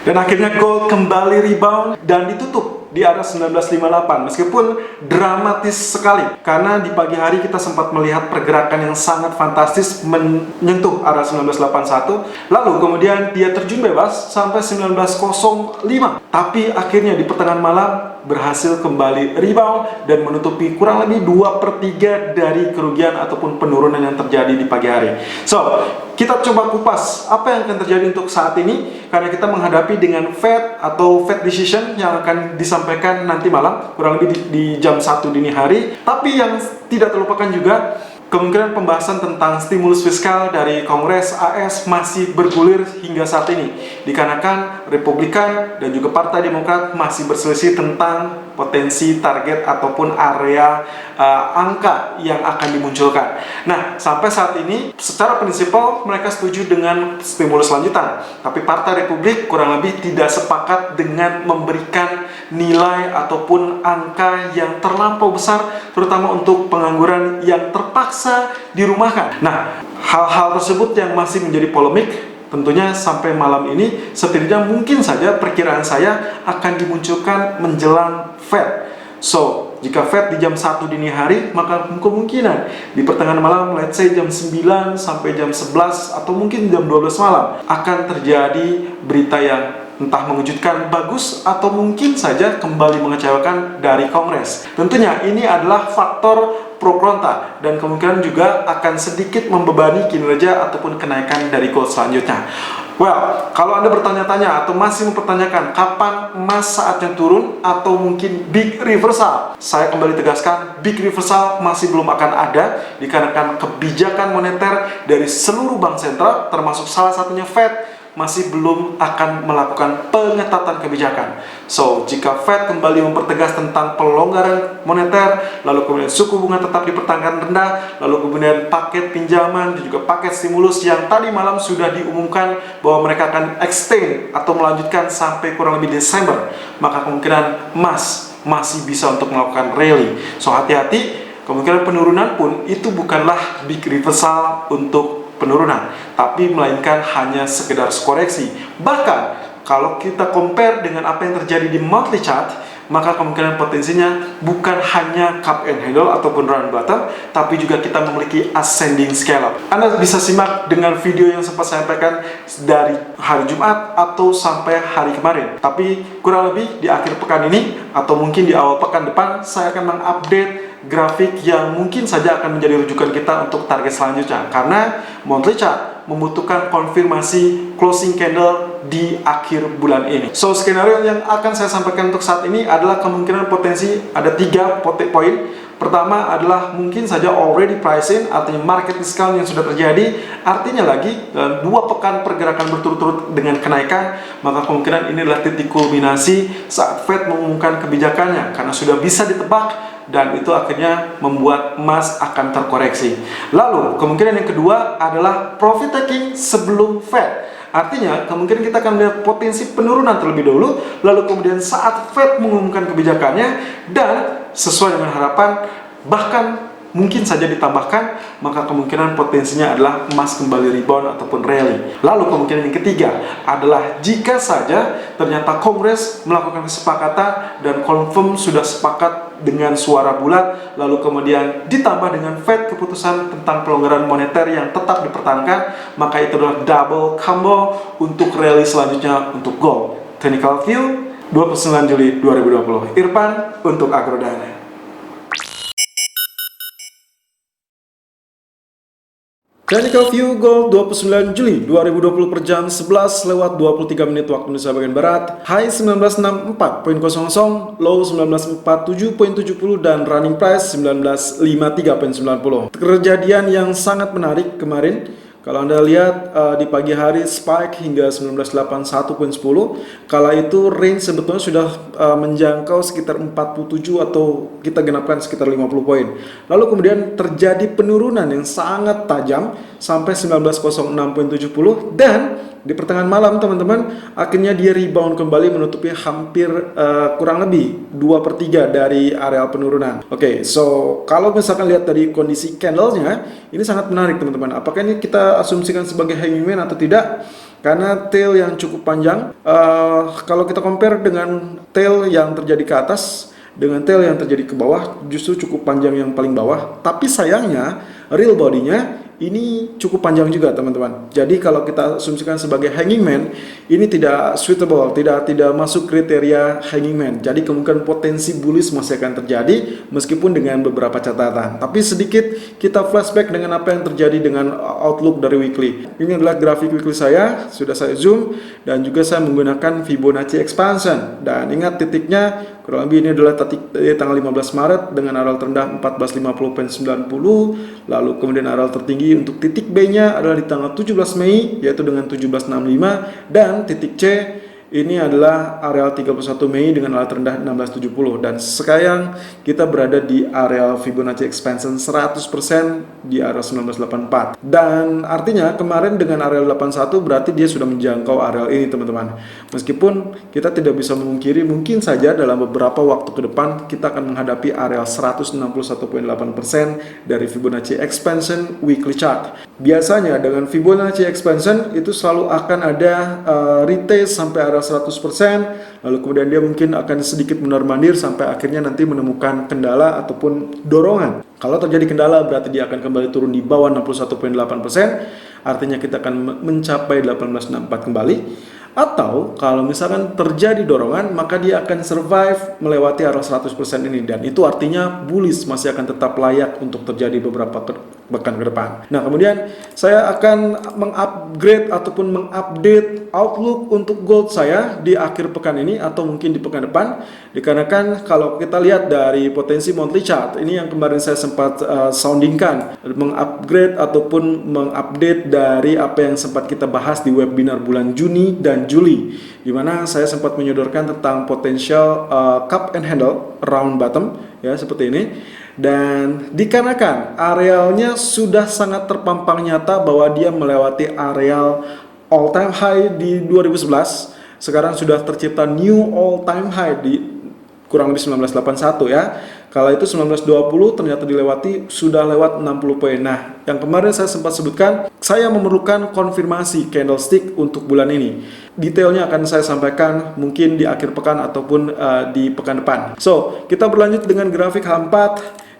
Dan akhirnya gold kembali rebound dan ditutup di area 1958, meskipun dramatis sekali karena di pagi hari kita sempat melihat pergerakan yang sangat fantastis menyentuh area 1981, lalu kemudian dia terjun bebas sampai 1905, tapi akhirnya di pertengahan malam berhasil kembali rebound dan menutupi kurang lebih 2/3 dari kerugian ataupun penurunan yang terjadi di pagi hari. So, kita coba kupas apa yang akan terjadi untuk saat ini, karena kita menghadapi dengan Fed atau Fed decision yang akan disampaikan nanti malam, kurang lebih di jam 1 dini hari. Tapi yang tidak terlupakan juga, kemungkinan pembahasan tentang stimulus fiskal dari Kongres AS masih bergulir hingga saat ini, dikarenakan Republikan dan juga Partai Demokrat masih berselisih tentang potensi target ataupun area angka yang akan dimunculkan. Nah, sampai saat ini secara prinsipal mereka setuju dengan stimulus lanjutan, tapi Partai Republik kurang lebih tidak sepakat dengan memberikan nilai ataupun angka yang terlampau besar, terutama untuk pengangguran yang terpaksa dirumahkan. Nah, hal-hal tersebut yang masih menjadi polemik, tentunya sampai malam ini setidaknya mungkin saja perkiraan saya akan dimunculkan menjelang Fed. So, jika Fed di jam 1 dini hari, maka kemungkinan di pertengahan malam, let's say jam 9 sampai jam 11 atau mungkin jam 12 malam akan terjadi berita yang entah mengejutkan bagus atau mungkin saja kembali mengecewakan dari Kongres. Tentunya ini adalah faktor pro kontra dan kemungkinan juga akan sedikit membebani kinerja ataupun kenaikan dari gold selanjutnya. Well, kalau Anda bertanya-tanya atau masih mempertanyakan kapan emas saatnya turun atau mungkin big reversal, saya kembali tegaskan, big reversal masih belum akan ada dikarenakan kebijakan moneter dari seluruh bank sentral termasuk salah satunya Fed masih belum akan melakukan pengetatan kebijakan. So, jika Fed kembali mempertegas tentang pelonggaran moneter, lalu kemudian suku bunga tetap dipertahankan rendah, lalu kemudian paket pinjaman dan juga paket stimulus yang tadi malam sudah diumumkan bahwa mereka akan extend atau melanjutkan sampai kurang lebih Desember, maka kemungkinan emas masih bisa untuk melakukan rally. So, hati-hati, kemungkinan penurunan pun itu bukanlah big reversal untuk penurunan, tapi melainkan hanya sekedar koreksi. Bahkan kalau kita compare dengan apa yang terjadi di monthly chart, maka kemungkinan potensinya bukan hanya cup and handle ataupun round bottom, tapi juga kita memiliki ascending scale. Anda bisa simak dengan video yang sempat saya sampaikan dari hari Jumat atau sampai hari kemarin. Tapi kurang lebih di akhir pekan ini atau mungkin di awal pekan depan, saya akan mengupdate grafik yang mungkin saja akan menjadi rujukan kita untuk target selanjutnya, karena monthly chart membutuhkan konfirmasi closing candle di akhir bulan ini. So, skenario yang akan saya sampaikan untuk saat ini adalah kemungkinan potensi ada 3 poin. Pertama adalah mungkin saja already price in, artinya market discount yang sudah terjadi. Artinya lagi dalam 2 pekan pergerakan berturut-turut dengan kenaikan, maka kemungkinan ini adalah titik kulminasi saat Fed mengumumkan kebijakannya, karena sudah bisa ditebak dan itu akhirnya membuat emas akan terkoreksi. Lalu kemungkinan yang kedua adalah profit taking sebelum Fed. Artinya kemungkinan kita akan melihat potensi penurunan terlebih dahulu, lalu kemudian saat Fed mengumumkan kebijakannya dan sesuai dengan harapan bahkan mungkin saja ditambahkan, maka kemungkinan potensinya adalah emas kembali rebound ataupun rally. Lalu kemungkinan yang ketiga adalah jika saja ternyata Kongres melakukan kesepakatan dan confirm sudah sepakat dengan suara bulat, lalu kemudian ditambah dengan Fed keputusan tentang pelonggaran moneter yang tetap dipertahankan, maka itu adalah double combo untuk rally selanjutnya untuk gold. Technical View 29 Juli 2020. Irfan untuk Agrodana. Technical View Gold 29 Juli 2020 per jam 11 lewat 23 menit waktu Indonesia bagian Barat. High 1964.00, low 1947.70 dan running price 1953.90. Kejadian yang sangat menarik kemarin. Kalau Anda lihat di pagi hari spike hingga 1981.10, kala itu range sebetulnya sudah menjangkau sekitar 47 atau kita genapkan sekitar 50 poin. Lalu kemudian terjadi penurunan yang sangat tajam sampai 1906.70 dan di pertengahan malam teman-teman akhirnya dia rebound kembali menutupi hampir kurang lebih 2/3 dari areal penurunan. Oke, so kalau misalkan lihat dari kondisi candlenya, ini sangat menarik teman-teman. Apakah ini kita asumsikan sebagai hanging man atau tidak? karena tail yang cukup panjang. Kalau kita compare dengan tail yang terjadi ke atas dengan tail yang terjadi ke bawah, justru cukup panjang yang paling bawah. Tapi sayangnya real bodinya ini cukup panjang juga teman-teman. Jadi kalau kita asumsikan sebagai hanging man, ini tidak suitable, tidak masuk kriteria hanging man. Jadi kemungkinan potensi bullish masih akan terjadi meskipun dengan beberapa catatan. Tapi sedikit kita flashback dengan apa yang terjadi dengan outlook dari weekly. Ini adalah grafik weekly saya, sudah saya zoom, dan juga saya menggunakan Fibonacci expansion. Dan ingat titiknya kurang lebih ini adalah titik tanggal 15 Maret dengan area terendah 1450.90, lalu kemudian area tertinggi untuk titik B-nya adalah di tanggal 17 Mei yaitu dengan 1765, dan titik C ini adalah area 31 Mei dengan area terendah 1670. Dan sekarang kita berada di area Fibonacci expansion 100% di area 1984. Dan artinya kemarin dengan area 81 berarti dia sudah menjangkau area ini teman-teman. Meskipun kita tidak bisa memungkiri mungkin saja dalam beberapa waktu ke depan kita akan menghadapi area 161.8% dari Fibonacci expansion weekly chart. Biasanya dengan Fibonacci expansion itu selalu akan ada retest sampai area 100%, lalu kemudian dia mungkin akan sedikit mondar-mandir sampai akhirnya nanti menemukan kendala ataupun dorongan. Kalau terjadi kendala berarti dia akan kembali turun di bawah 61.8%, artinya kita akan mencapai 1864 kembali. Atau kalau misalkan terjadi dorongan, maka dia akan survive melewati area 100% ini, dan itu artinya bullish masih akan tetap layak untuk terjadi beberapa pekan ke depan. Nah, kemudian saya akan mengupgrade ataupun mengupdate outlook untuk gold saya di akhir pekan ini atau mungkin di pekan depan, dikarenakan kalau kita lihat dari potensi monthly chart ini yang kemarin saya sempat soundingkan, mengupgrade ataupun mengupdate dari apa yang sempat kita bahas di webinar bulan Juni dan Juli, di mana saya sempat menyodorkan tentang potensial cup and handle round bottom ya seperti ini. Dan dikarenakan arealnya sudah sangat terpampang nyata bahwa dia melewati areal all time high di 2011, sekarang sudah tercipta new all time high di kurang lebih 1981 ya. Kala itu 1920 ternyata dilewati, sudah lewat 60 poin. Nah, yang kemarin saya sempat sebutkan, saya memerlukan konfirmasi candlestick untuk bulan ini. Detailnya akan saya sampaikan mungkin di akhir pekan ataupun di pekan depan. So, kita berlanjut dengan grafik H4.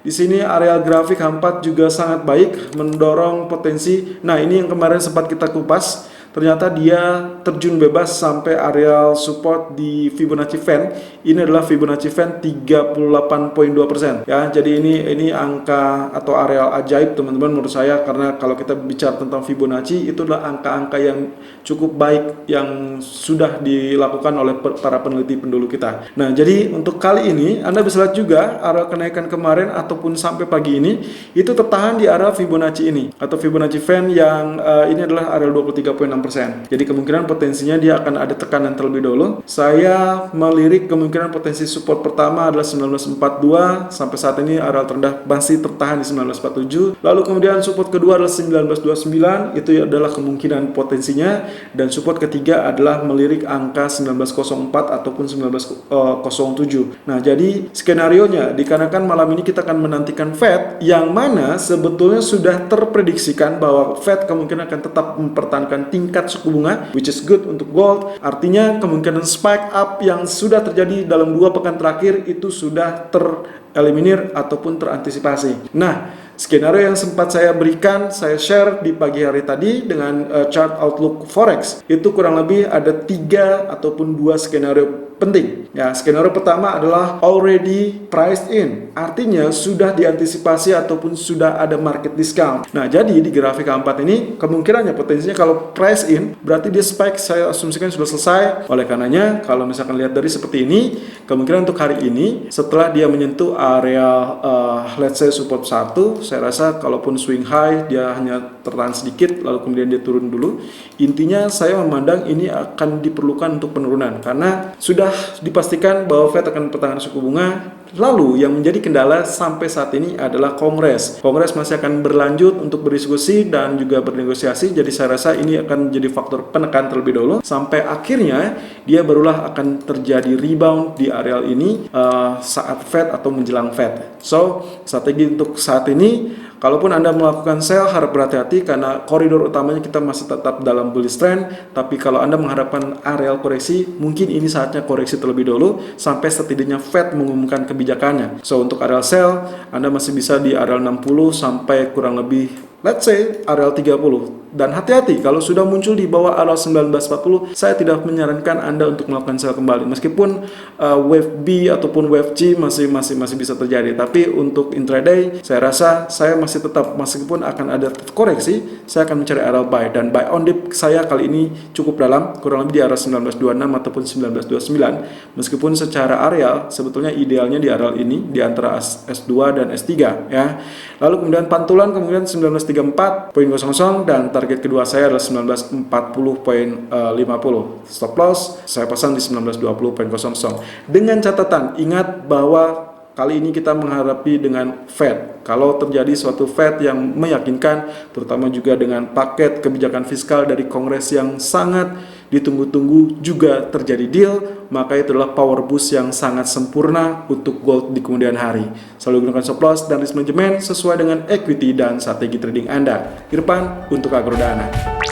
Di sini area grafik H4 juga sangat baik, mendorong potensi. Nah, ini yang kemarin sempat kita kupas. Ternyata dia terjun bebas sampai area support di Fibonacci Fan. Ini adalah Fibonacci Fan 38.2% ya. Jadi ini angka atau area ajaib teman-teman menurut saya, karena kalau kita bicara tentang Fibonacci itu adalah angka-angka yang cukup baik yang sudah dilakukan oleh para peneliti pendahulu kita. Nah, jadi untuk kali ini Anda bisa lihat juga area kenaikan kemarin ataupun sampai pagi ini itu tertahan di area Fibonacci ini atau Fibonacci Fan yang ini adalah area 23.6%. Jadi kemungkinan potensinya dia akan ada tekanan terlebih dahulu. Saya melirik kemungkinan potensi support pertama adalah 1942, sampai saat ini area terendah masih tertahan di 1947. Lalu kemudian support kedua adalah 1929, itu adalah kemungkinan potensinya, dan support ketiga adalah melirik angka 1904 ataupun 1907. Nah, jadi skenarionya dikarenakan malam ini kita akan menantikan Fed yang mana sebetulnya sudah terprediksikan bahwa Fed kemungkinan akan tetap mempertahankan tingkat suku bunga, which is good untuk gold. Artinya kemungkinan spike up yang sudah terjadi dalam 2 pekan terakhir itu sudah tereliminir ataupun terantisipasi. Nah, skenario yang sempat saya berikan, saya share di pagi hari tadi dengan chart outlook forex, itu kurang lebih ada 3 ataupun 2 skenario penting. Ya, skenario pertama adalah already priced in, artinya sudah diantisipasi ataupun sudah ada market discount. Nah, jadi di grafik A4 ini kemungkinannya potensinya kalau price in berarti dia spike, saya asumsikan sudah selesai. Oleh karenanya kalau misalkan lihat dari seperti ini, kemungkinan untuk hari ini setelah dia menyentuh area let's say support 1, saya rasa kalaupun swing high dia hanya tertahan sedikit lalu kemudian dia turun dulu. Intinya saya memandang ini akan diperlukan untuk penurunan karena sudah dipastikan bahwa Fed akan pertahankan suku bunga. Lalu yang menjadi kendala sampai saat ini adalah Kongres. Kongres masih akan berlanjut untuk berdiskusi dan juga bernegosiasi. Jadi saya rasa ini akan menjadi faktor penekan terlebih dahulu sampai akhirnya dia barulah akan terjadi rebound di areal ini saat Fed atau menjelang Fed. So, strategi untuk saat ini Kalaupun Anda melakukan sell, harap berhati-hati karena koridor utamanya kita masih tetap dalam bullish trend. Tapi kalau Anda mengharapkan areal koreksi, mungkin ini saatnya koreksi terlebih dulu sampai setidaknya Fed mengumumkan kebijakannya. So untuk areal sell, Anda masih bisa di areal 60 sampai kurang lebih let's say areal 30. Dan hati-hati kalau sudah muncul di bawah areal 1940, saya tidak menyarankan Anda untuk melakukan sell kembali. Meskipun wave B ataupun wave C masih bisa terjadi, tapi untuk intraday saya rasa saya masih tetap, meskipun akan ada koreksi, saya akan mencari area buy, dan buy on dip saya kali ini cukup dalam, kurang lebih di area 1926 ataupun 1929. Meskipun secara areal sebetulnya idealnya di areal ini di antara S2 dan S3 ya. Lalu kemudian pantulan kemudian 1934.00 dan target kedua saya adalah 1940.50. Stop loss saya pasang di 1920.00. Dengan catatan, ingat bahwa kali ini kita menghadapi dengan Fed. Kalau terjadi suatu Fed yang meyakinkan, terutama juga dengan paket kebijakan fiskal dari Kongres yang sangat ditunggu-tunggu juga terjadi deal, maka itu adalah power boost yang sangat sempurna untuk gold di kemudian hari. Selalu gunakan stop loss dan risk management sesuai dengan equity dan strategi trading Anda. Irfan untuk Agrodana.